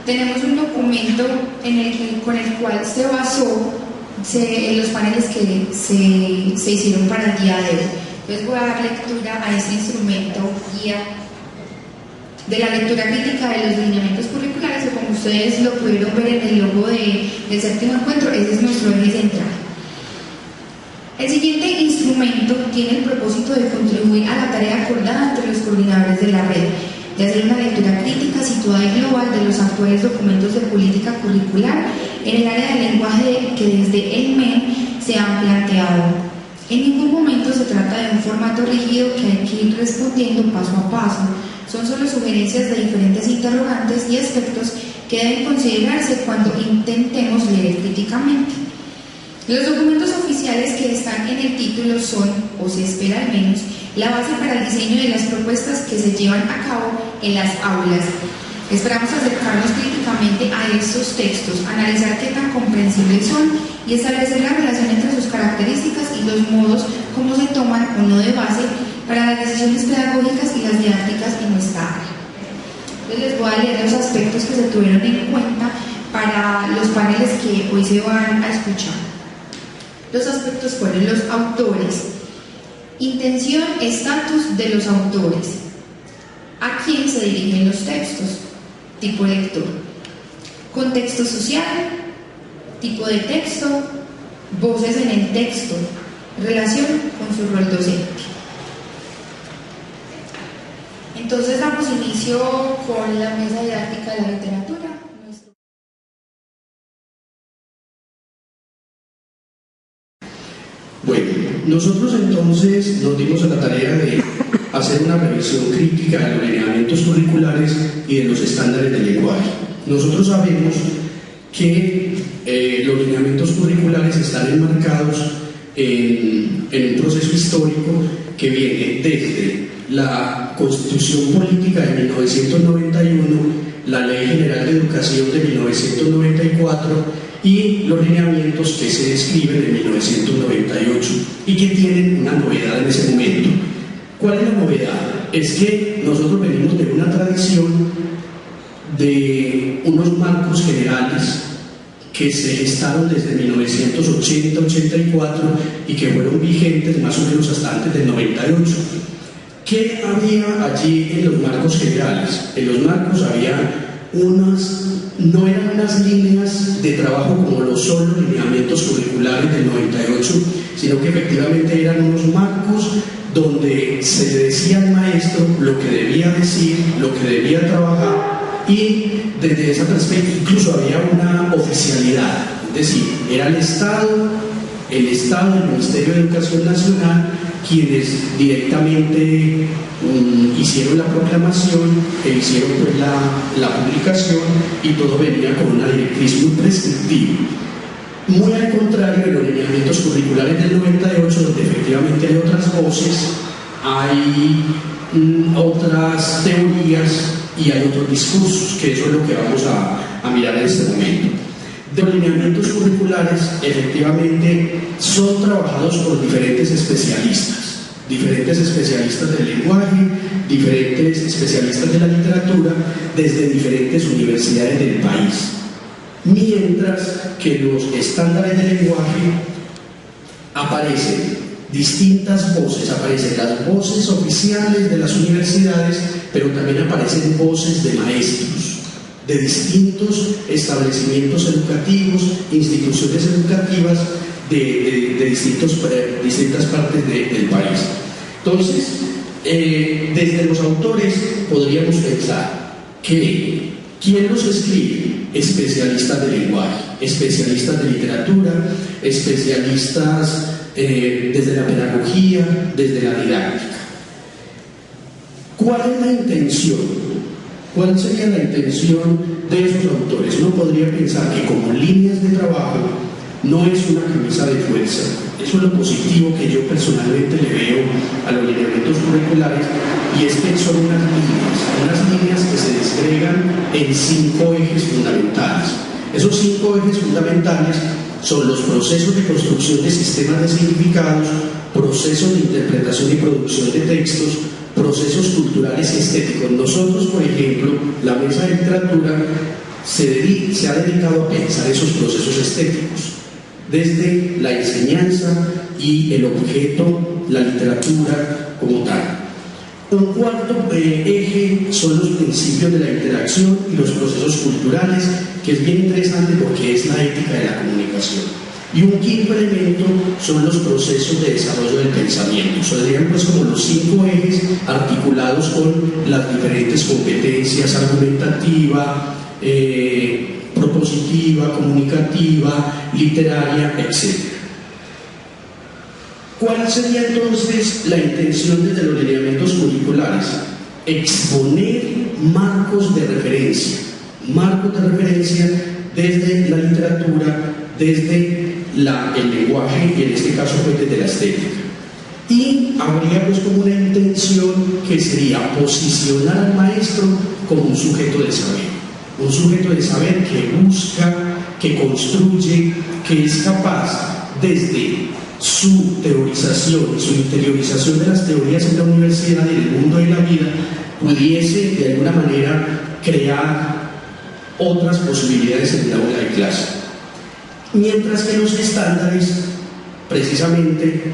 Tenemos un documento con el cual se basó en los paneles que se hicieron para el día de hoy. Entonces voy a dar lectura a este instrumento guía de la lectura crítica de los lineamientos curriculares, que como ustedes lo pudieron ver en el logo del séptimo encuentro, ese es nuestro eje central. El siguiente instrumento tiene el propósito de contribuir a la tarea acordada entre los coordinadores de la red, de hacer una lectura crítica situada y global de los actuales documentos de política curricular en el área del lenguaje que desde el MEN se han planteado. En ningún momento se trata de un formato rígido que hay que ir respondiendo paso a paso. Son solo sugerencias de diferentes interrogantes y aspectos que deben considerarse cuando intentemos leer críticamente. Los documentos oficiales que están en el título son, o se espera al menos, la base para el diseño de las propuestas que se llevan a cabo en las aulas. Esperamos acercarnos críticamente a estos textos, analizar qué tan comprensibles son y establecer la relación entre sus características y los modos como se toman o no de base para las decisiones pedagógicas y las didácticas en nuestra área. Entonces les voy a leer los aspectos que se tuvieron en cuenta para los paneles que hoy se van a escuchar. Los aspectos fueron los autores, intención, estatus de los autores, a quién se dirigen los textos, tipo lector, contexto social, tipo de texto, voces en el texto, relación con su rol docente. Entonces damos inicio con la mesa didáctica de la literatura. Bueno, nosotros entonces nos dimos a la tarea de hacer una revisión crítica de los lineamientos curriculares y de los estándares del lenguaje. Nosotros sabemos que los lineamientos curriculares están enmarcados en un proceso histórico que viene desde la Constitución Política de 1991, la Ley General de Educación de 1994 y los lineamientos que se describen en 1998 y que tienen una novedad en ese momento. ¿Cuál es la novedad? Es que nosotros venimos de una tradición de unos marcos generales que se gestaron desde 1980-84 y que fueron vigentes más o menos hasta antes del 98. ¿Qué había allí en los marcos generales? En los marcos había no eran unas líneas de trabajo como lo son los lineamientos curriculares del 98, sino que efectivamente eran unos marcos donde se le decía al maestro lo que debía decir, lo que debía trabajar, y desde esa perspectiva incluso había una oficialidad, es decir, era el Estado, el Ministerio de Educación Nacional, quienes directamente hicieron la proclamación e hicieron pues la publicación, y todo venía con una directriz muy prescriptiva. Muy al contrario de los lineamientos curriculares del 98, donde efectivamente hay otras voces, hay otras teorías y hay otros discursos, que eso es lo que vamos a mirar en este momento. De los lineamientos curriculares, efectivamente, son trabajados por diferentes especialistas del lenguaje, diferentes especialistas de la literatura, desde diferentes universidades del país. Mientras que en los estándares del lenguaje aparecen distintas voces, aparecen las voces oficiales de las universidades, pero también aparecen voces de maestros, de distintos establecimientos educativos, instituciones educativas de distintas partes del país. Entonces, desde los autores podríamos pensar que ¿quién los escribe? Especialistas de lenguaje, especialistas de literatura, especialistas desde la pedagogía, desde la didáctica. ¿Cuál es la intención? ¿Cuál sería la intención de esos autores? Uno podría pensar que como líneas de trabajo no es una camisa de fuerza. Eso es lo positivo que yo personalmente le veo a los lineamientos curriculares, y es que son unas líneas que se desgregan en 5 ejes fundamentales. Esos 5 ejes fundamentales son los procesos de construcción de sistemas de significados, procesos de interpretación y producción de textos, procesos culturales y estéticos. Nosotros, por ejemplo, la mesa de literatura, se ha dedicado a pensar esos procesos estéticos, desde la enseñanza y el objeto, la literatura como tal. Un cuarto eje son los principios de la interacción y los procesos culturales, que es bien interesante porque es la ética de la comunicación. Y un quinto elemento son los procesos de desarrollo del pensamiento. Serían pues como los 5 ejes articulados con las diferentes competencias: argumentativa, propositiva, comunicativa, literaria, etc. ¿Cuál sería entonces la intención desde los lineamientos curriculares? Exponer marcos de referencia desde la literatura, desde el lenguaje y en este caso pues desde la estética. Y habría pues como una intención que sería posicionar al maestro como un sujeto de saber que busca, que construye, que es capaz desde su teorización, su interiorización de las teorías en la universidad y en el mundo de la vida, pudiese de alguna manera crear otras posibilidades en el aula de clase. Mientras que los estándares precisamente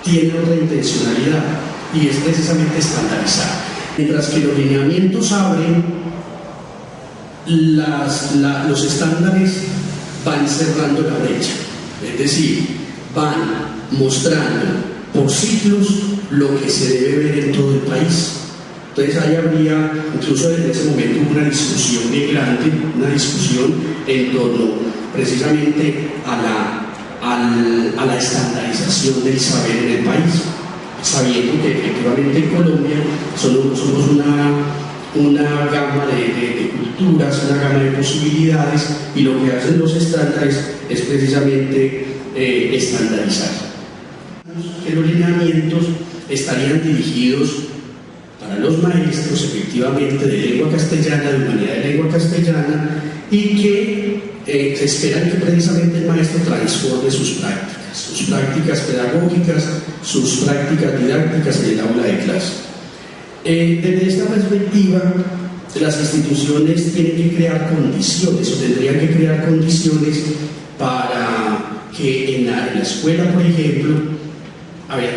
tienen otra intencionalidad y es precisamente estandarizar. Mientras que los lineamientos abren, los estándares van cerrando la brecha, es decir, van mostrando por ciclos lo que se debe ver en todo el país. Entonces ahí habría, incluso en ese momento, una discusión bien grande, una discusión en torno precisamente a la estandarización del saber en el país, sabiendo que efectivamente en Colombia somos una gama de culturas, una gama de posibilidades, y lo que hacen los estándares es precisamente estandarizar. Que los lineamientos estarían dirigidos para los maestros efectivamente de lengua castellana, de humanidad de lengua castellana, y que se esperan que precisamente el maestro transforme sus prácticas pedagógicas, sus prácticas didácticas en el aula de clase. Desde esta perspectiva, las instituciones tienen que crear condiciones, o tendrían que crear condiciones para que en la escuela, por ejemplo, hay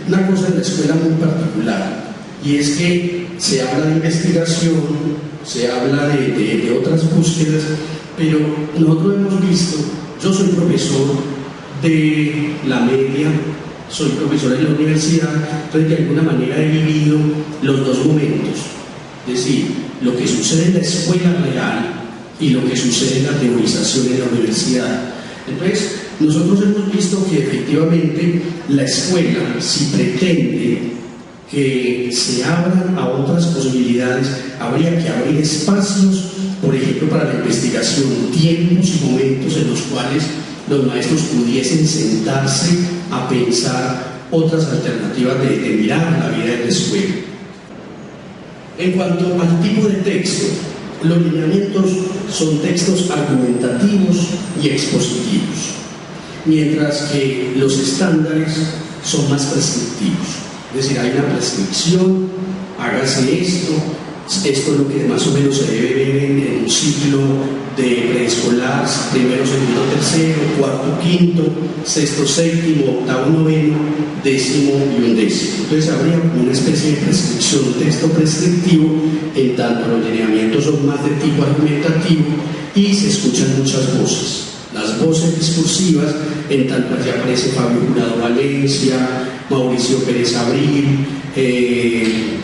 una cosa en la escuela muy particular, y es que se habla de investigación, se habla de otras búsquedas, pero nosotros hemos visto, yo soy profesor de la media, soy profesor en la universidad, entonces de alguna manera he vivido los dos momentos, es decir, lo que sucede en la escuela real y lo que sucede en la teorización en la universidad. Entonces, nosotros hemos visto que efectivamente la escuela, si pretende que se abran a otras posibilidades, habría que abrir espacios, por ejemplo, para la investigación, tiempos y momentos en los cuales los maestros pudiesen sentarse a pensar otras alternativas de mirar la vida de la escuela. En cuanto al tipo de texto, los lineamientos son textos argumentativos y expositivos, mientras que los estándares son más prescriptivos. Es decir, hay una prescripción, hágase esto es lo que más o menos se debe ver en un ciclo de preescolar: primero, segundo, tercero, cuarto, quinto, sexto, séptimo, octavo, noveno, décimo y undécimo. Entonces habría una especie de prescripción, un texto prescriptivo, en tanto los lineamientos son más de tipo argumentativo y se escuchan muchas voces. Las voces discursivas, en tanto allí aparece Fabio Jurado Valencia, Mauricio Pérez Abril,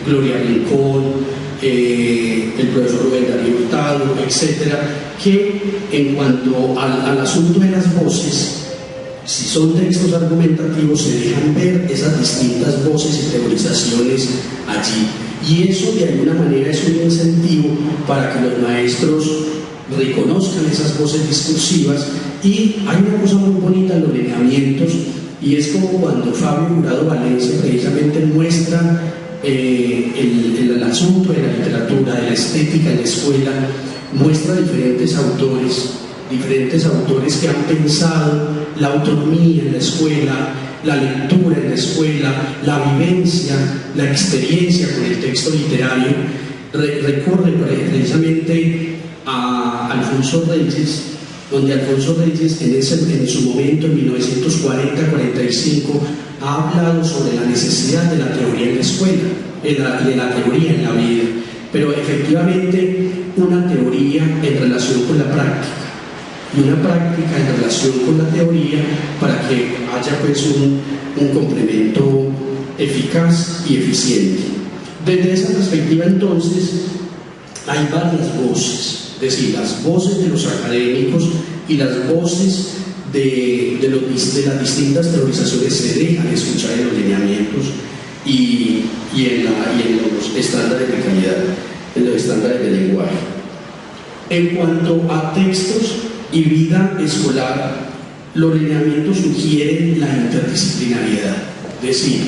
Gloria Rincón, el profesor Rubén Darío Hurtado, etcétera, que en cuanto al asunto de las voces, si son textos argumentativos, se dejan ver esas distintas voces y teorizaciones allí. Y eso de alguna manera es un incentivo para que los maestros reconozcan esas voces discursivas. Y hay una cosa muy bonita en los lineamientos, y es como cuando Fabio Jurado Valencia precisamente muestra el asunto de la literatura, de la estética en la escuela, muestra diferentes autores que han pensado la autonomía en la escuela, la lectura en la escuela, la vivencia, la experiencia con el texto literario. recorre precisamente a Alfonso Reyes, donde Alfonso Reyes en su momento, en 1940-45, ha hablado sobre la necesidad de la teoría en la escuela, de la teoría en la vida, pero efectivamente una teoría en relación con la práctica y una práctica en relación con la teoría para que haya pues un complemento eficaz y eficiente. Desde esa perspectiva entonces hay varias voces, es decir, las voces de los académicos y las voces de las distintas teorizaciones se dejan escuchar en los lineamientos y en los estándares de calidad, en los estándares de lenguaje. En cuanto a textos y vida escolar, los lineamientos sugieren la interdisciplinariedad, es decir,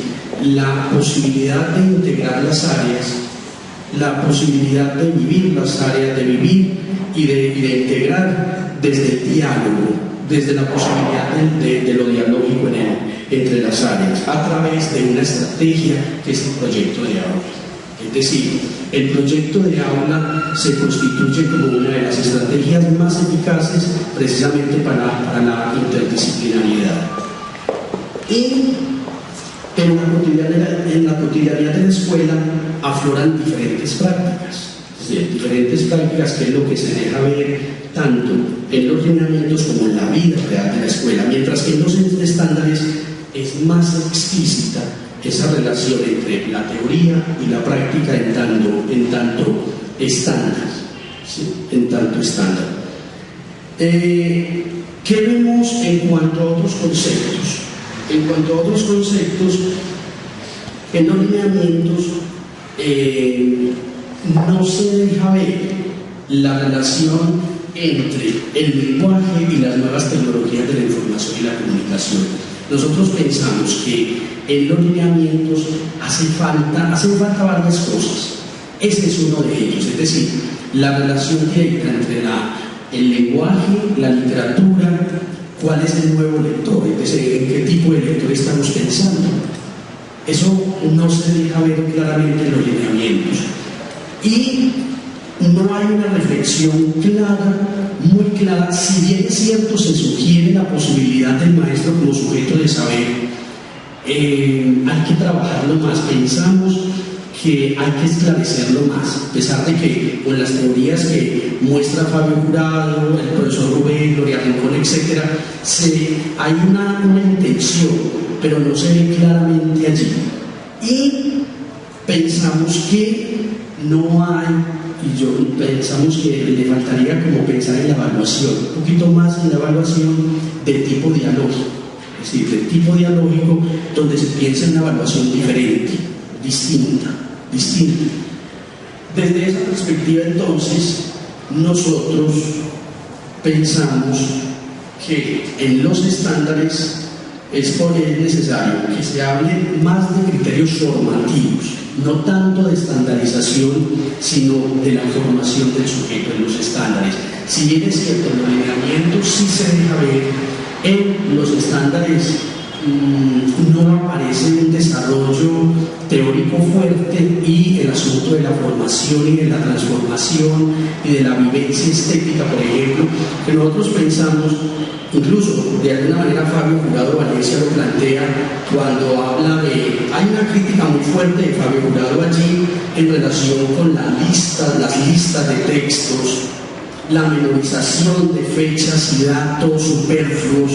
la posibilidad de integrar las áreas, la posibilidad de vivir las áreas, de vivir y de integrar desde el diálogo, desde la posibilidad de lo dialógico entre las áreas, a través de una estrategia que es el proyecto de aula. Es decir, el proyecto de aula se constituye como una de las estrategias más eficaces precisamente para la interdisciplinariedad. Y en la cotidianidad de la escuela afloran diferentes prácticas, diferentes prácticas que es lo que se deja ver tanto en los lineamientos como en la vida real de la escuela, mientras que en los estándares es más explícita esa relación entre la teoría y la práctica en tanto estándar, ¿sí? En tanto estándar. ¿Qué vemos en cuanto a otros conceptos? En cuanto a otros conceptos, en los lineamientos no se deja ver la relación entre el lenguaje y las nuevas tecnologías de la información y la comunicación. Nosotros pensamos que en los lineamientos hacen falta varias cosas. Ese es uno de ellos, es decir, la relación directa entre el lenguaje, la literatura, cuál es el nuevo lector, es decir, en qué tipo de lector estamos pensando. Eso no se deja ver claramente en los lineamientos. Y no hay una reflexión clara, muy clara. Si bien es cierto, se sugiere la posibilidad del maestro como sujeto de saber, hay que trabajarlo más. Pensamos que hay que esclarecerlo más, a pesar de que con las teorías que muestra Fabio Jurado, el profesor Rubén, Gloria Rincón, etc., hay una intención, pero no se ve claramente allí. Y pensamos que no hay, pensamos que le faltaría como pensar en la evaluación, un poquito más en la evaluación de tipo dialógico, es decir, de tipo dialógico donde se piensa en una evaluación diferente, distinta. Desde esa perspectiva entonces nosotros pensamos que en los estándares es necesario que se hable más de criterios formativos, no tanto de estandarización, sino de la formación del sujeto en los estándares. Si bien es cierto, en los lineamientos sí se deja ver, en los estándares no aparece un desarrollo teórico fuerte y el asunto de la formación y de la transformación y de la vivencia estética, por ejemplo, que nosotros pensamos, incluso de alguna manera Fabio Jurado Valencia lo plantea cuando habla hay una crítica muy fuerte de Fabio Jurado allí en relación con las listas de textos, la memorización de fechas y datos superfluos.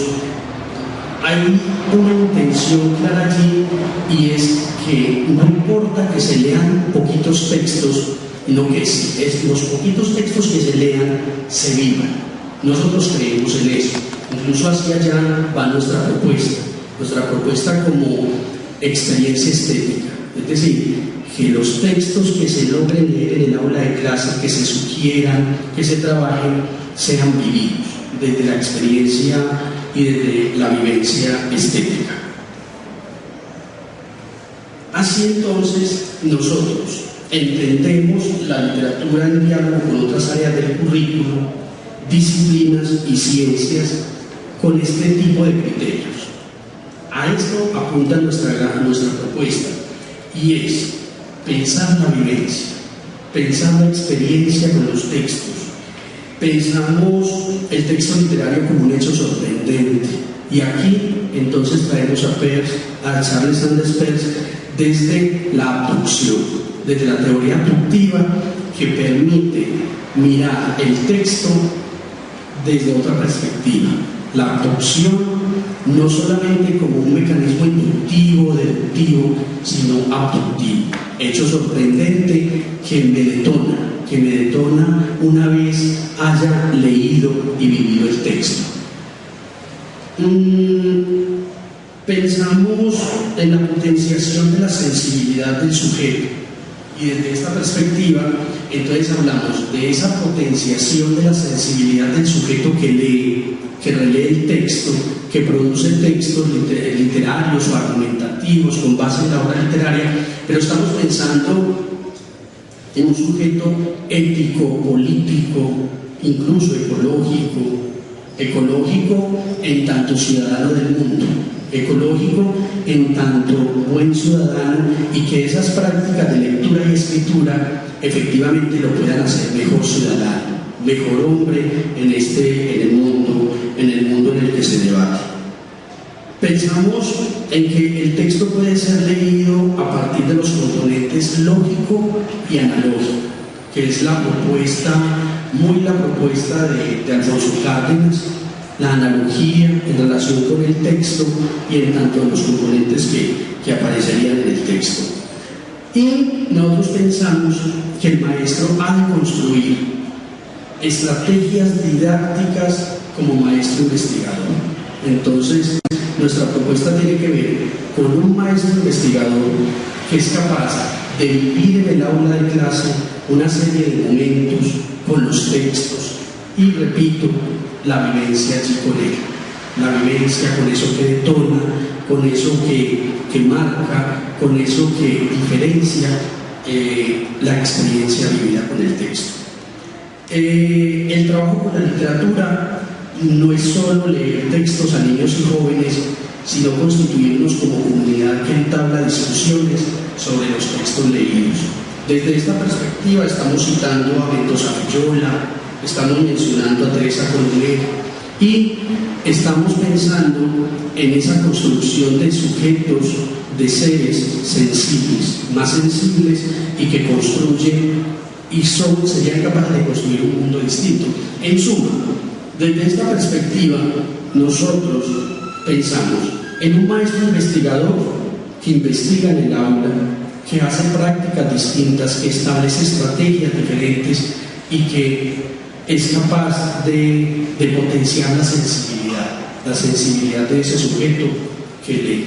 Hay una intención clara allí y es que no importa que se lean poquitos textos, sino que los poquitos textos que se lean se vivan. Nosotros creemos en eso. Incluso hacia allá va nuestra propuesta como experiencia estética. Es decir, que los textos que se logren leer en el aula de clase, que se sugieran, que se trabajen, sean vividos desde la experiencia y desde la vivencia estética. Así entonces nosotros entendemos la literatura en diálogo con otras áreas del currículo, disciplinas y ciencias con este tipo de criterios. A esto apunta nuestra propuesta y es pensar la vivencia, pensar la experiencia con los textos. Pensamos el texto literario como un hecho sorprendente. Y aquí entonces traemos a Charles Sanders Peirce desde la abducción, desde la teoría abductiva que permite mirar el texto desde otra perspectiva. La abducción no solamente como un mecanismo inductivo, deductivo, sino abductivo, hecho sorprendente que me detona una vez haya leído y vivido el texto. Pensamos en la potenciación de la sensibilidad del sujeto, y desde esta perspectiva entonces hablamos de esa potenciación de la sensibilidad del sujeto que lee, que relee el texto, que produce textos literarios o argumentativos con base en la obra literaria, pero estamos pensando en un sujeto ético, político, incluso ecológico en tanto ciudadano del mundo, ecológico en tanto buen ciudadano, y que esas prácticas de lectura y escritura efectivamente lo puedan hacer mejor ciudadano, mejor hombre en el mundo en el que se debate. Pensamos en que el texto puede ser leído a partir de los componentes lógico y analógico, que es la propuesta de Alfonso Cárdenas, la analogía en relación con el texto y en tanto los componentes que aparecerían en el texto. Y nosotros pensamos que el maestro ha de construir estrategias didácticas como maestro investigador. Entonces, nuestra propuesta tiene que ver con un maestro investigador que es capaz de vivir en el aula de clase una serie de momentos con los textos y, repito, la vivencia allí con él, la vivencia con eso que detona, con eso que marca, con eso que diferencia la experiencia vivida con el texto. El trabajo con la literatura no es solo leer textos a niños y jóvenes, sino constituirnos como comunidad que entabla discusiones sobre los textos leídos. Desde esta perspectiva estamos citando a Mendoza Villola, estamos mencionando a Teresa Colomer y estamos pensando en esa construcción de sujetos, de seres sensibles, más sensibles, y que construyen y serían capaces de construir un mundo distinto. En suma, desde esta perspectiva, nosotros pensamos en un maestro investigador que investiga en el aula, que hace prácticas distintas, que establece estrategias diferentes y que es capaz de potenciar la sensibilidad de ese sujeto que lee.